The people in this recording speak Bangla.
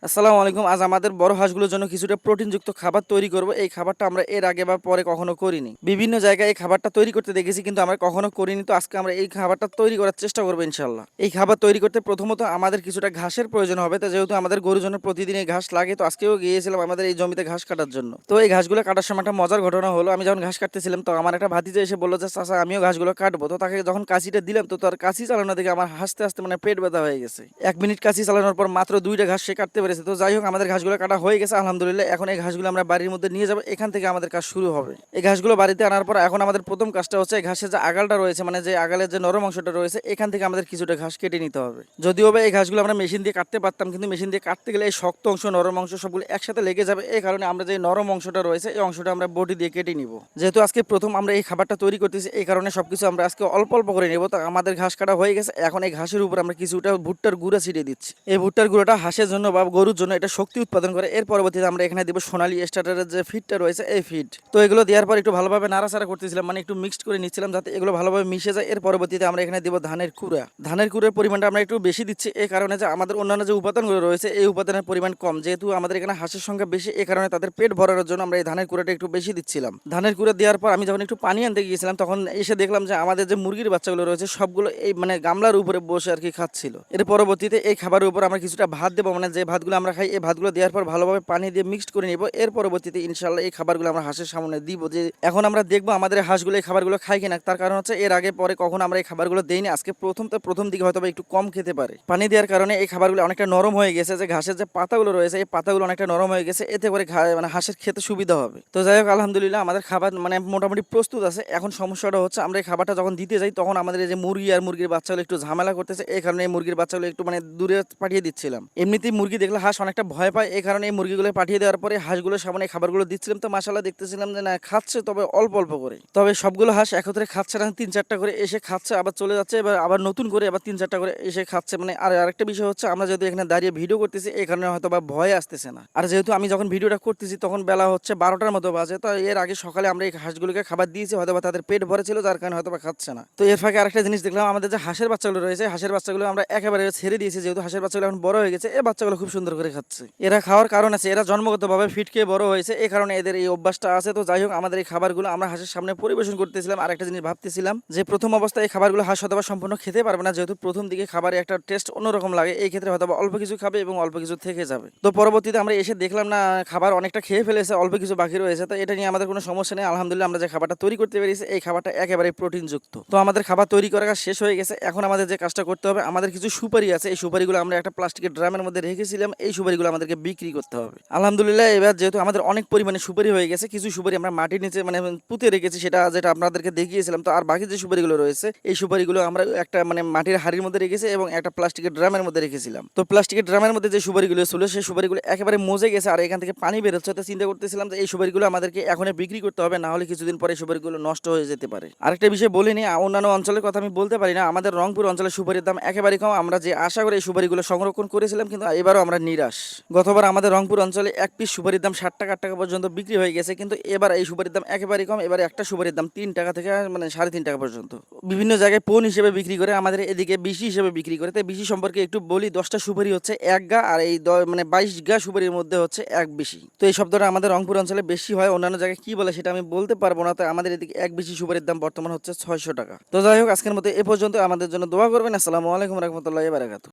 আসসালামু আলাইকুম। আজ আমাদের বড় হাঁসগুলোর জন্য কিছুটা প্রোটিনযুক্ত খাবার তৈরি করব। এই খাবারটা আমরা এর আগে বা পরে কখনো করিনি। বিভিন্ন জায়গায় এই খাবারটা তৈরি করতে দেখেছি কিন্তু আমরা কখনো করিনি। তো আজকে আমরা এই খাবারটা তৈরি করার চেষ্টা করব ইনশাআল্লাহ। এই খাবার তৈরি করতে প্রথমত আমাদের কিছুটা ঘাসের প্রয়োজন হবে। তো যেহেতু আমাদের গরুর জন্য প্রতিদিন এই ঘাস লাগে, তো আজকেও গিয়েছিলাম আমাদের এই জমিতে ঘাস কাটার জন্য। তো এই ঘাসগুলো কাটার সময় একটা মজার ঘটনা হলো, আমি যখন ঘাস কাটতেছিলাম তো আমার একটা ভাতিজা এসে বলল যে চাচা আমিও ঘাসগুলো কাটবো। তো তাকে যখন কাঁচিটা দিলাম তো তার কাঁচি চালানো দেখে আমার হাসতে হাসতে মানে পেট ব্যথা হয়ে গেছে। 1 মিনিট কাঁচি চালানোর পর মাত্র 2টা ঘাস সে কাটতে পেরেছে। তো যাই হোক আমাদের ঘাসগুলো কাটা হয়ে গেছে আলহামদুলিল্লাহ। এখন এই ঘাসগুলো আমরা বাড়ির মধ্যে নিয়ে যাব, এখান থেকে আমাদের কাজ শুরু হবে। এই ঘাসগুলো বাড়িতে আনার পর এখন আমাদের প্রথম কাজটা হচ্ছে এই ঘাসের যে আগালটা রয়েছে, মানে যে আগালের যে নরম অংশটা রয়েছে, এখান থেকে আমাদের কিছুটা ঘাস কেটে নিতে হবে। যদিও বা এই ঘাসগুলো আমরা মেশিন দিয়ে কাটতে পারতাম, কিন্তু মেশিন দিয়ে কাটতে গেলে এই শক্ত অংশ নরম অংশ সবগুলো একসাথে লেগে যাবে। এই কারণে আমরা যে নরম অংশটা রয়েছে এই অংশটা আমরা বটি দিয়ে কেটে নিব। যেহেতু আজকে প্রথম আমরা এই খাবারটা তৈরি করতেছি, এই কারণে সবকিছু আমরা আজকে অল্প অল্প করে নেব। তো আমাদের ঘাস কাটা হয়ে গেছে, এখন এই ঘাসের উপর আমরা কিছুটা ভুট্টার গুঁড়া ছিটিয়ে দিচ্ছি। এই ভুট্টার গুঁড়োটা হাঁসের জন্য বা গরুর জন্য এটা শক্তি উৎপাদন করে। এর পরবর্তীতে আমরা এখানে দিব সোনালী স্টার্টারের যে ফিডটা রয়েছে এই ফিড। তো এগুলো দেওয়ার পর একটু ভালোভাবে নাড়াচাড়া করতেছিলাম, মানে একটু মিক্সড করে নিচ্ছিলাম যাতে এগুলো ভালোভাবে মিশে যায়। এর পরবর্তীতে আমরা এখানে দিব ধানের কুড়া। ধানের কুড়ার পরিমাণটা আমরা একটু বেশি দিচ্ছি, এই কারণে যে আমাদের অন্যান্য যে উপাদানগুলো রয়েছে এই উপাদানের পরিমাণ কম। যেহেতু আমাদের এখানে হাঁসের সংখ্যা বেশি, এই কারণে তাদের পেট ভরানোর জন্য আমরা এই ধানের কুড়াটা একটু বেশি দিচ্ছিলাম। ধানের কুড়া দেওয়ার পর আমি যখন একটু পানি আনতে গিয়েছিলাম তখন এসে দেখলাম যে আমাদের যে মুরগির বাচ্চাগুলো রয়েছে সবগুলো এই মানে গামলার উপরে বসে আর কি খাচ্ছিল। এর পরবর্তীতে এই খাবারের উপর আমরা কিছুটা ভাত দেবো, মানে যে ভাতগুলো আমরা খাই এই ভাতগুলো দেওয়ার পর ভালোভাবে পানি দিয়ে মিক্সড করে নিব। এর পরবর্তীতে ইনশাল্লাহ এই খাবারগুলো আমরা হাঁসের সামনে দিব। যে এখন আমরা দেখবো আমাদের হাঁসগুলো এই খাবারগুলো খায় কিনা। তার কারণ হচ্ছে এর আগে পরে কখনো আমরা এই খাবারগুলো দেইনি, আজকে প্রথম। তো প্রথম দিকে হয়তো একটু কম খেতে পারে। পানি দেওয়ার কারণে এই খাবারগুলো অনেকটা নরম হয়ে গেছে, যে ঘাসের যে পাতাগুলো রয়েছে এই পাতাগুলো অনেকটা নরম হয়ে গেছে, এতে করে মানে হাঁসের খেতে সুবিধা হবে। তো যাই হোক আলহামদুলিল্লাহ আমাদের খাবার মানে মোটামুটি প্রস্তুত আছে। এখন সমস্যাটা হচ্ছে আমরা এই খাবারটা যখন দিতে যাই তখন আমাদের এই যে মুরগি আর মুরগির বাচ্চাগুলো একটু ঝামেলা করতেছে, এই কারণে এই মুরগির বাচ্চাগুলো একটু মানে দূরে পাঠিয়ে দিচ্ছিলাম। এমনিতেই মুরগি দেখলে হাঁস অনেকটা ভয় পায়, এই কারণে এই মুরগিগুলো পাঠিয়ে দেওয়ার পরে হাঁসগুলোর সামনে খাবারগুলো দিচ্ছিলাম। তো মাশাআল্লাহ দেখতেছিলাম যে না খাচ্ছে, তবে অল্প অল্প করে। তবে সবগুলো হাঁস একত্রে খাচ্ছে না, 3-4টা করে এসে খাচ্ছে আবার চলে যাচ্ছে, এবার আবার নতুন করে আবার 3-4টা করে এসে খাচ্ছে। মানে আর আরেকটা বিষয় হচ্ছে আমরা যেহেতু এখানে দাঁড়িয়ে ভিডিও করতেছি এই কারণে হয়তো বা ভয় আসতেছে না। আর যেহেতু আমি যখন ভিডিওটা করতেছি তখন বেলা হচ্ছে 12টার মতো বাজে। তো এর আগে সকালে আমরা এই হাঁসগুলোকে খাবার দিয়েছি, হয়তো বা তাদের পেট ভরে ছিল যার কারণে হয়তো বা খাচ্ছে না। তো এর ফাঁকে আরেকটা জিনিস দেখলাম, আমাদের যে হাঁসের বাচ্চাগুলো রয়েছে হাঁসের বাচ্চাগুলো আমরা একেবারে ছেড়ে দিয়েছি। যেহেতু হাঁসের বাচ্চাগুলো এখন বড় হয়ে গেছে, এই বাচ্চাগুলো খুব সুন্দর করে খাচ্ছে। এরা খাওয়ার কারণ আছে, এরা জন্মগতভাবে ফিট খেয়ে বড় হয়েছে, এই কারণে এদের এই অভ্যাসটা আছে। তো যাই হোক আমাদের এই খাবারগুলো আমরা হাঁসের সামনে পরিবেশন করতেছিলাম। আর একটা জিনিস ভাবতেছিলাম যে প্রথম অবস্থায় এই খাবারগুলো হাঁস হয়তো বা সম্পূর্ণ খেতে পারবে না, যেহেতু প্রথম দিকে খাবারে একটা টেস্ট অন্যরকম লাগে। এই ক্ষেত্রে হয়তো বা অল্প কিছু খাবে এবং অল্প কিছু থেকে যাবে। তো পরবর্তীতে আমরা এসে দেখলাম না খাবার অনেকটা খেয়ে ফেলেছে, অল্প কিছু বাকি রয়েছে। তো এটা নিয়ে আমাদের কোনো সমস্যা নেই আলহামদুলিল্লাহ। আমরা যে খাবারটা তৈরি করতে পেরেছি এই খাবারটা একেবারে প্রোটিনযুক্ত। তো আমাদের খাবার তৈরি করার কাজ শেষ হয়ে গেছে। এখন আমাদের যে কাজটা করতে হবে, আমাদের কিছু সুপারি আছে, এই সুপারিগুলো আমরা একটা প্লাস্টিকের ড্রামের মধ্যে রেখেছিলাম, এই সুপারিগুলো আমাদেরকে বিক্রি করতে হবে। আলহামদুলিল্লাহ এবার যেহেতু আমাদের অনেক পরিমাণে সুপারি হয়ে গেছে, কিছু সুপারি আমরা মাটির নিচে মানে পুঁতে রেখেছি, সেটা যেটা আপনাদেরকে দেখিয়েছিলাম। তো আর বাকি যে সুপারিগুলো রয়েছে এই সুপারিগুলো আমরা একটা মানে মাটির হাড়ির মধ্যে রেখেছি এবং একটা প্লাস্টিকের ড্রামের মধ্যে রেখেছিলাম। তো প্লাস্টিকের ড্রামের মধ্যে যে সুপারিগুলো ছিল সেই সুপারিগুলো একেবারে মজে গেছে আর এখান থেকে পানি বেরোচ্ছে। তো চিন্তা করতেছিলাম যে এই সুপারিগুলো আমাদেরকে এখনই বিক্রি করতে হবে, না হলে কিছুদিন পরে সুপারিগুলো নষ্ট হয়ে যেতে পারে। আরেকটা বিষয় বলিনি, অন্যান্য অঞ্চলের কথা আমি বলতে পারি না, আমাদের রংপুর অঞ্চলের সুপারির দাম একেবারে কম। আমরা যে আশা করে এই সুপারিগুলো সংরক্ষণ করেছিলাম কিন্তু এবারও আমরা নিরাশ। গতবার আমাদের রংপুর অঞ্চলে এক পিস সুপারির দাম 60 টাকা 8 টাকা পর্যন্ত বিক্রি হয়ে গেছে, কিন্তু এবার এই সুপারির দাম একেবারে কম। এবার একটা সুপারির দাম 3 টাকা থেকে মানে 3.5 টাকা পর্যন্ত। বিভিন্ন জায়গায় পোন হিসেবে বিক্রি করে, আমাদের এদিকে বিশি হিসেবে বিক্রি করে। তাই বিশি সম্পর্কে একটু বলি, 10টা সুপারি হচ্ছে 1 গা, আর এই মানে 22 গা সুপারির মধ্যে হচ্ছে 1 বিশি। তো এই শব্দটা আমাদের রংপুর অঞ্চলে বেশি হয়, অন্যান্য জায়গায় কি বলে সেটা আমি বলতে পারবো না। তাই আমাদের এদিকে 1 বিশি সুপারির দাম বর্তমান হচ্ছে 600 টাকা। তো যাই হোক আজকের মতো এ পর্যন্ত, আমাদের জন্য দোয়া করবেন। আসসালামু আলাইকুম রহমতুল্লাহ বারাকাতুহু।